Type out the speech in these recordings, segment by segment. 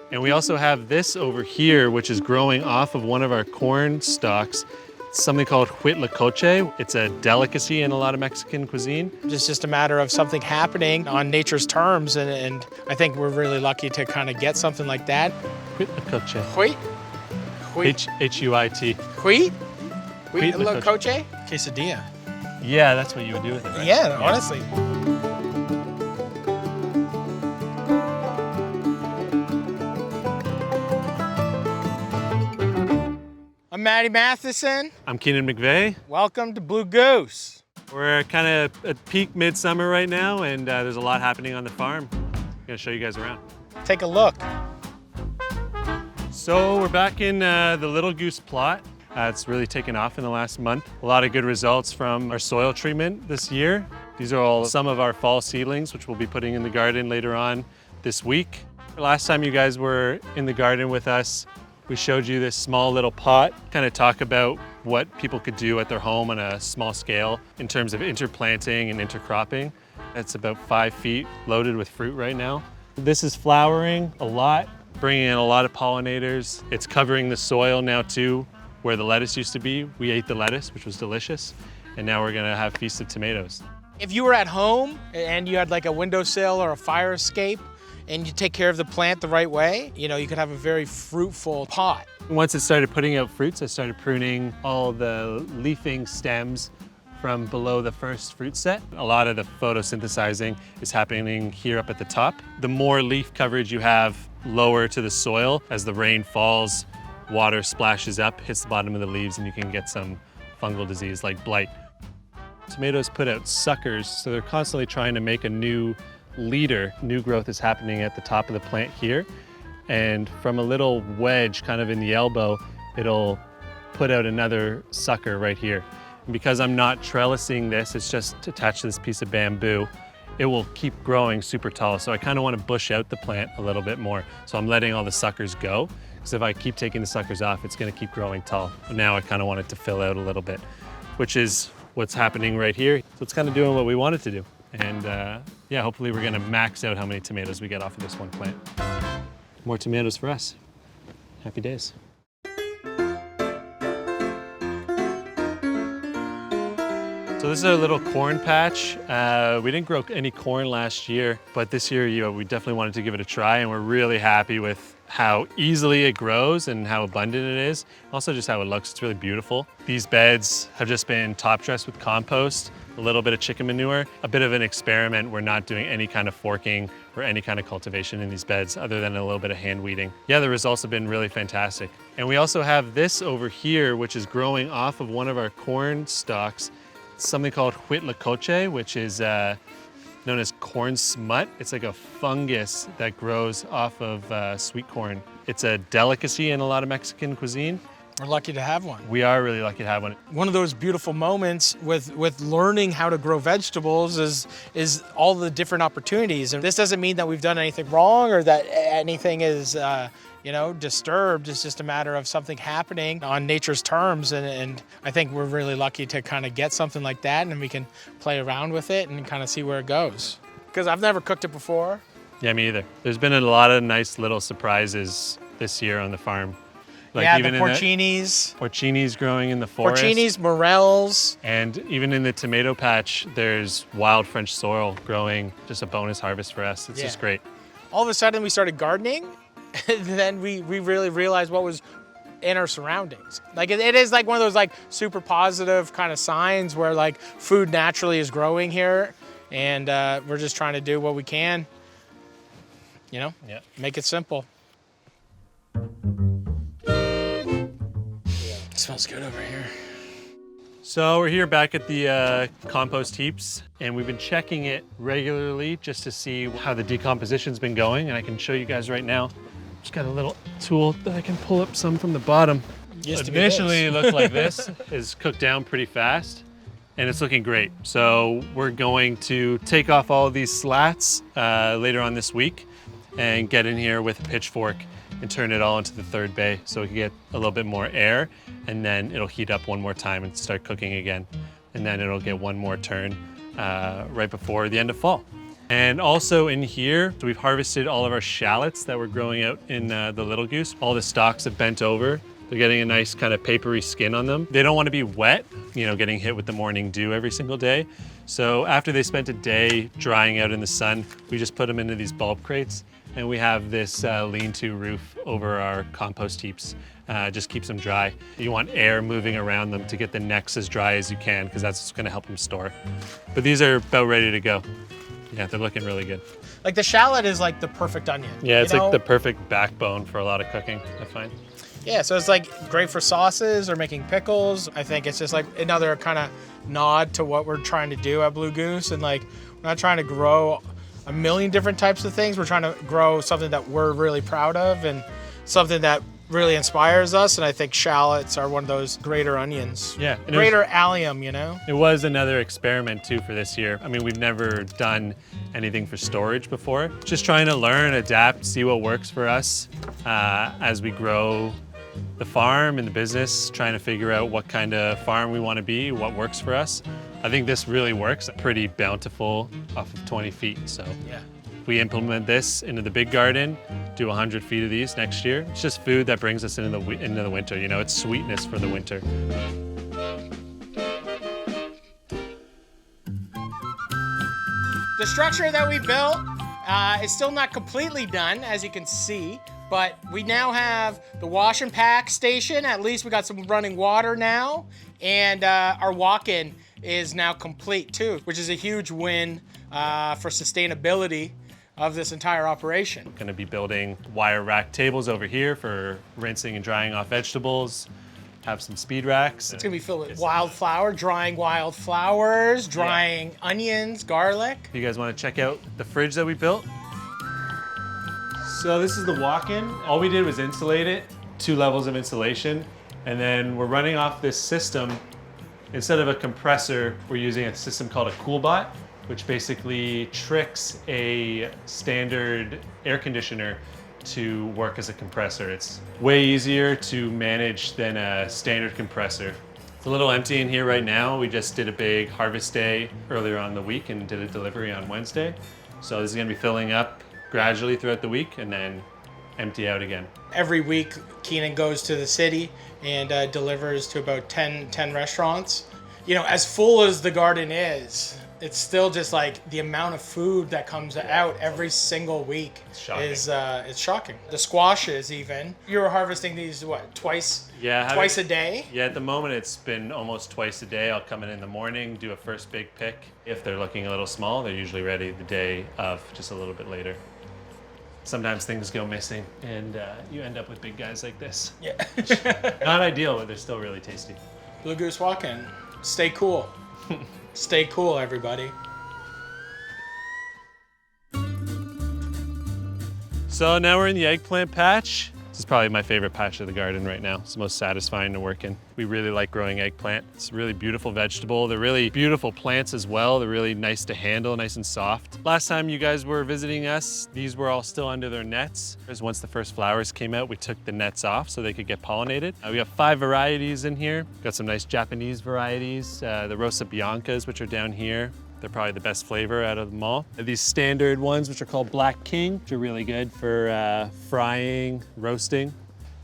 And we also have this over here, which is growing off of one of our corn stalks. It's something called huitlacoche. It's a delicacy in a lot of Mexican cuisine. It's just a matter of something happening on nature's terms, and I think we're really lucky to kind of get something like that. Huitlacoche. Huit? H-U-I-T. Huit? Huitlacoche. Huitlacoche? Quesadilla. Yeah, that's what you would do with it, right? Yeah, honestly. I'm Matty Matheson. I'm Keenan McVeigh. Welcome to Blue Goose. We're kind of at peak midsummer right now, and there's a lot happening on the farm. I'm gonna show you guys around. Take a look. So we're back in the Little Goose plot. It's really taken off in the last month. A lot of good results from our soil treatment this year. These are all some of our fall seedlings, which we'll be putting in the garden later on this week. Last time you guys were in the garden with us, we showed you this small little pot, kind of talk about what people could do at their home on a small scale in terms of interplanting and intercropping. It's about 5 feet loaded with fruit right now. This is flowering a lot, bringing in a lot of pollinators. It's covering the soil now too, where the lettuce used to be. We ate the lettuce, which was delicious, and now we're gonna have feast of tomatoes. If you were at home and you had like a windowsill or a fire escape, and you take care of the plant the right way, you could have a very fruitful pot. Once it started putting out fruits, I started pruning all the leafing stems from below the first fruit set. A lot of the photosynthesizing is happening here up at the top. The more leaf coverage you have lower to the soil, as the rain falls, water splashes up, hits the bottom of the leaves, and you can get some fungal disease like blight. Tomatoes put out suckers, so they're constantly trying to make a new leader. New growth is happening at the top of the plant here, and from a little wedge kind of in the elbow, it'll put out another sucker right here. And because I'm not trellising this, it's just attached to this piece of bamboo, it will keep growing super tall. So I kind of want to bush out the plant a little bit more. So I'm letting all the suckers go, because if I keep taking the suckers off, it's going to keep growing tall. Now I kind of want it to fill out a little bit, which is what's happening right here. So it's kind of doing what we want it to do. And yeah, hopefully we're gonna max out how many tomatoes we get off of this one plant. More tomatoes for us. Happy days. So this is our little corn patch. We didn't grow any corn last year, but this year we definitely wanted to give it a try, and we're really happy with how easily it grows and how abundant it is. Also just how it looks, it's really beautiful. These beds have just been top dressed with compost, a little bit of chicken manure, a bit of an experiment. We're not doing any kind of forking or any kind of cultivation in these beds other than a little bit of hand weeding. Yeah, the results have been really fantastic. And we also have this over here, which is growing off of one of our corn stalks. It's something called huitlacoche, which is known as corn smut. It's like a fungus that grows off of sweet corn. It's a delicacy in a lot of Mexican cuisine. We're lucky to have one. We are really lucky to have one. One of those beautiful moments with learning how to grow vegetables is all the different opportunities. And this doesn't mean that we've done anything wrong or that anything is disturbed. It's just a matter of something happening on nature's terms. And I think we're really lucky to kind of get something like that, and we can play around with it and kind of see where it goes. Because I've never cooked it before. Yeah, me either. There's been a lot of nice little surprises this year on the farm. Like yeah, even the porcinis. Porcinis growing in the forest. Porcinis, morels. And even in the tomato patch, there's wild French sorrel growing, just a bonus harvest for us. It's just great. All of a sudden we started gardening, and then we really realized what was in our surroundings. Like it is like one of those like super positive kind of signs where like food naturally is growing here, and we're just trying to do what we can, make it simple. It smells good over here. So we're here back at the compost heaps, and we've been checking it regularly just to see how the decomposition's been going, and I can show you guys right now. Just got a little tool that I can pull up some from the bottom. Initially it looked like this. It's cooked down pretty fast, and it's looking great. So we're going to take off all of these slats later on this week and get in here with a pitchfork and turn it all into the third bay so we can get a little bit more air, and then it'll heat up one more time and start cooking again. And then it'll get one more turn right before the end of fall. And also in here, so we've harvested all of our shallots that were growing out in the little goose. All the stalks have bent over. They're getting a nice kind of papery skin on them. They don't want to be wet, getting hit with the morning dew every single day. So after they spent a day drying out in the sun, we just put them into these bulb crates, and we have this lean-to roof over our compost heaps. Just keeps them dry. You want air moving around them to get the necks as dry as you can, because that's what's gonna help them store. But these are about ready to go. Yeah, they're looking really good. Like the shallot is like the perfect onion. Yeah, it's like the perfect backbone for a lot of cooking, I find. Yeah, so it's like great for sauces or making pickles. I think it's just like another kind of nod to what we're trying to do at Blue Goose. And like, we're not trying to grow a million different types of things. We're trying to grow something that we're really proud of and something that really inspires us. And I think shallots are one of those greater onions. Yeah. Greater allium, It was another experiment too for this year. I mean, we've never done anything for storage before. Just trying to learn, adapt, see what works for us as we grow the farm and the business, trying to figure out what kind of farm we want to be, what works for us. I think this really works. Pretty bountiful off of 20 feet. So yeah. If we implement this into the big garden, do 100 feet of these next year, it's just food that brings us into the winter. It's sweetness for the winter. The structure that we built is still not completely done, as you can see. But we now have the wash and pack station. At least we got some running water now. And our walk-in is now complete too, which is a huge win for sustainability of this entire operation. Going to be building wire rack tables over here for rinsing and drying off vegetables. Have some speed racks. It's going to be filled with wildflower, drying wild flowers, drying onions, garlic. You guys want to check out the fridge that we built? So this is the walk-in. All we did was insulate it, 2 levels of insulation, and then we're running off this system. Instead of a compressor, we're using a system called a CoolBot, which basically tricks a standard air conditioner to work as a compressor. It's way easier to manage than a standard compressor. It's a little empty in here right now. We just did a big harvest day earlier on the week and did a delivery on Wednesday. So this is gonna be filling up gradually throughout the week and then empty out again. Every week, Keenan goes to the city and delivers to about 10 restaurants. As full as the garden is, it's still just like the amount of food that comes out every single week is it's shocking. The squashes even, you were harvesting these, twice a day? Yeah, at the moment it's been almost twice a day. I'll come in the morning, do a first big pick. If they're looking a little small, they're usually ready the day of, just a little bit later. Sometimes things go missing and you end up with big guys like this. Yeah. Not ideal, but they're still really tasty. Blue Goose Walkin. Stay cool. Stay cool, everybody. So now we're in the eggplant patch. This is probably my favorite patch of the garden right now. It's the most satisfying to work in. We really like growing eggplant. It's a really beautiful vegetable. They're really beautiful plants as well. They're really nice to handle, nice and soft. Last time you guys were visiting us, these were all still under their nets. Once the first flowers came out, we took the nets off so they could get pollinated. We have 5 varieties in here. Got some nice Japanese varieties, the Rosa Biancas, which are down here. They're probably the best flavor out of them all. These standard ones, which are called Black King, which are really good for frying, roasting.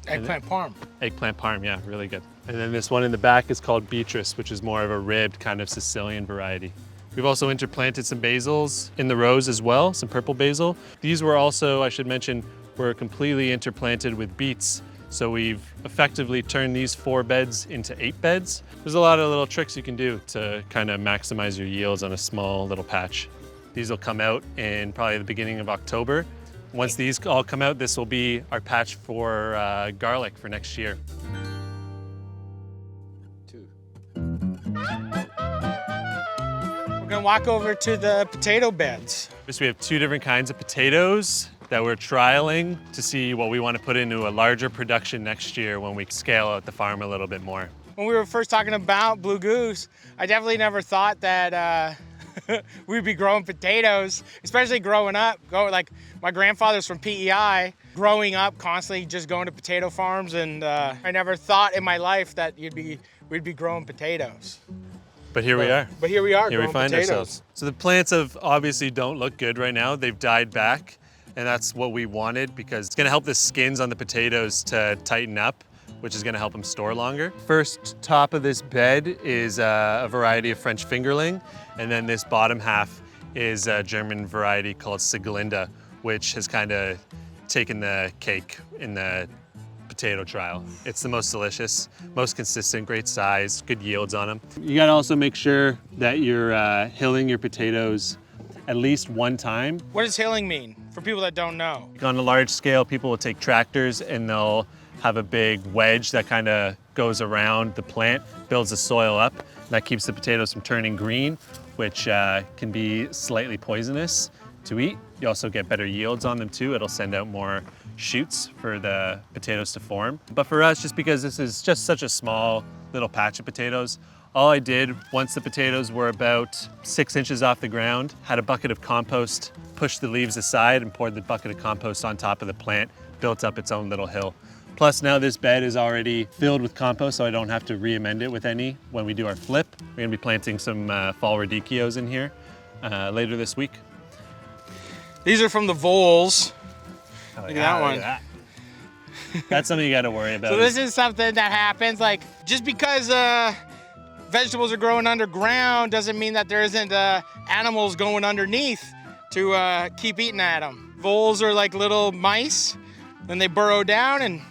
Eggplant parm. Eggplant parm, yeah, really good. And then this one in the back is called Beatrice, which is more of a ribbed kind of Sicilian variety. We've also interplanted some basils in the rows as well, some purple basil. These were also, I should mention, were completely interplanted with beets. So we've effectively turned these 4 beds into 8 beds. There's a lot of little tricks you can do to kind of maximize your yields on a small little patch. These will come out in probably the beginning of October. Once these all come out, this will be our patch for garlic for next year. We're gonna walk over to the potato beds. So we have 2 different kinds of potatoes that we're trialing to see what we want to put into a larger production next year when we scale out the farm a little bit more. When we were first talking about Blue Goose, I definitely never thought that we'd be growing potatoes, especially growing up. Like my grandfather's from PEI, growing up constantly just going to potato farms, and I never thought in my life that we'd be growing potatoes. But here we are. But here we are. Here we growing find potatoes. ourselves. So the plants obviously don't look good right now. They've died back, and that's what we wanted because it's gonna help the skins on the potatoes to tighten up, which is gonna help them store longer. First top of this bed is a variety of French fingerling, and then this bottom half is a German variety called Sieglinde, which has kind of taken the cake in the potato trial. It's the most delicious, most consistent, great size, good yields on them. You gotta also make sure that you're hilling your potatoes at least one time. What does hilling mean for people that don't know? On a large scale, people will take tractors and they'll have a big wedge that kind of goes around the plant, builds the soil up. That keeps the potatoes from turning green, which can be slightly poisonous to eat. You also get better yields on them too. It'll send out more shoots for the potatoes to form. But for us, just because this is just such a small little patch of potatoes, all I did once the potatoes were about 6 inches off the ground, had a bucket of compost, pushed the leaves aside and poured the bucket of compost on top of the plant, built up its own little hill. Plus now this bed is already filled with compost, so I don't have to re-amend it with any when we do our flip. We're gonna be planting some fall radicchios in here later this week. These are from the voles. Oh, Look at that one. that. That's something you gotta worry about. So this is something that happens, like just because vegetables are growing underground doesn't mean that there isn't animals going underneath to keep eating at them. Voles are like little mice, and they burrow down and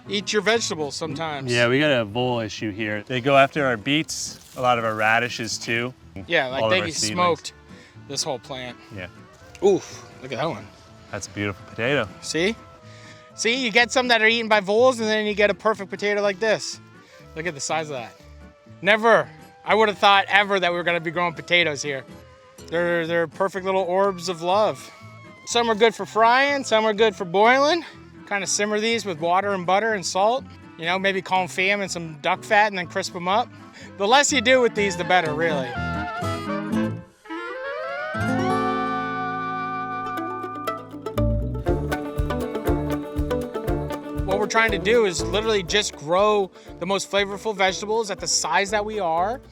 eat your vegetables sometimes. Yeah, we got a vole issue here. They go after our beets, a lot of our radishes too. Yeah, like all they of our get seedlings. smoked, this whole plant. Yeah, Oof, look at that one. that's a beautiful potato. See? See, you get some that are eaten by voles and then you get a perfect potato like this. Look at the size of that. Never, I would have thought ever that we were gonna be growing potatoes here. They're perfect little orbs of love. Some are good for frying, some are good for boiling. Kind of simmer these with water and butter and salt. You know, maybe confit them in some duck fat and then crisp them up. The less you do with these, the better, really. What we're trying to do is literally just grow the most flavorful vegetables at the size that we are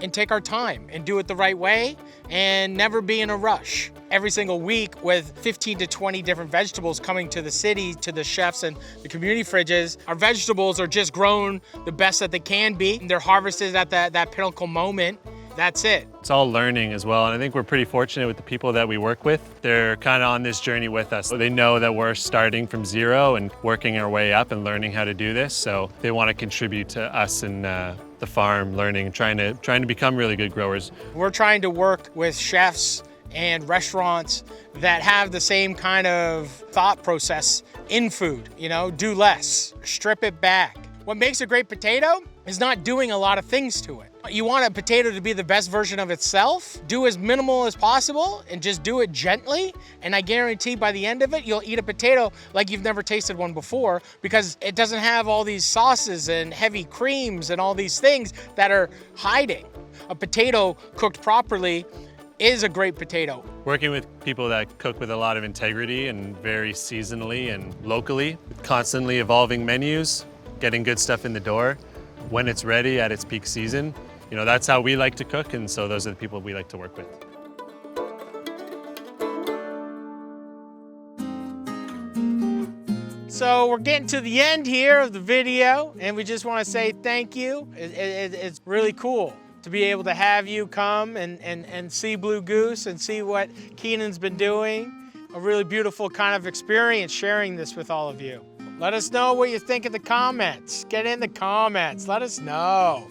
and take our time and do it the right way and never be in a rush. Every single week with 15 to 20 different vegetables coming to the city, to the chefs and the community fridges, our vegetables are just grown the best that they can be. They're harvested at that pinnacle moment. That's it. It's all learning as well, and I think we're pretty fortunate with the people that we work with. They're kind of on this journey with us. They know that we're starting from zero and working our way up and learning how to do this, so they want to contribute to us and the farm, learning, trying to become really good growers. We're trying to work with chefs and restaurants that have the same kind of thought process in food. You know, do less, strip it back. What makes a great potato is not doing a lot of things to it. You want a potato to be the best version of itself, do as minimal as possible and just do it gently. And I guarantee by the end of it, you'll eat a potato like you've never tasted one before because it doesn't have all these sauces and heavy creams and all these things that are hiding. A potato cooked properly is a great potato. Working with people that cook with a lot of integrity and very seasonally and locally, constantly evolving menus, getting good stuff in the door when it's ready at its peak season. You know, that's how we like to cook, and so those are the people we like to work with. So we're getting to the end here of the video, and we just want to say thank you. It's really cool to be able to have you come and see Blue Goose and see what Keenan's been doing. A really beautiful kind of experience sharing this with all of you. Let us know what you think in the comments. Get in the comments, let us know.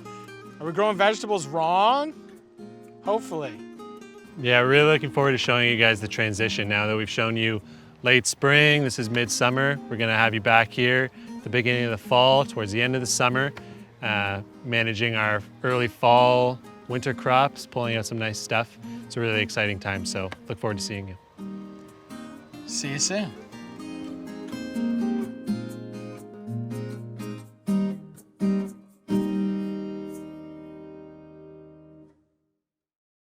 Are we growing vegetables wrong? Hopefully. Yeah, really looking forward to showing you guys the transition now that we've shown you late spring. This is midsummer. We're gonna have you back here at the beginning of the fall, towards the end of the summer, managing our early fall, winter crops, pulling out some nice stuff. It's a really exciting time, so look forward to seeing you. See you soon.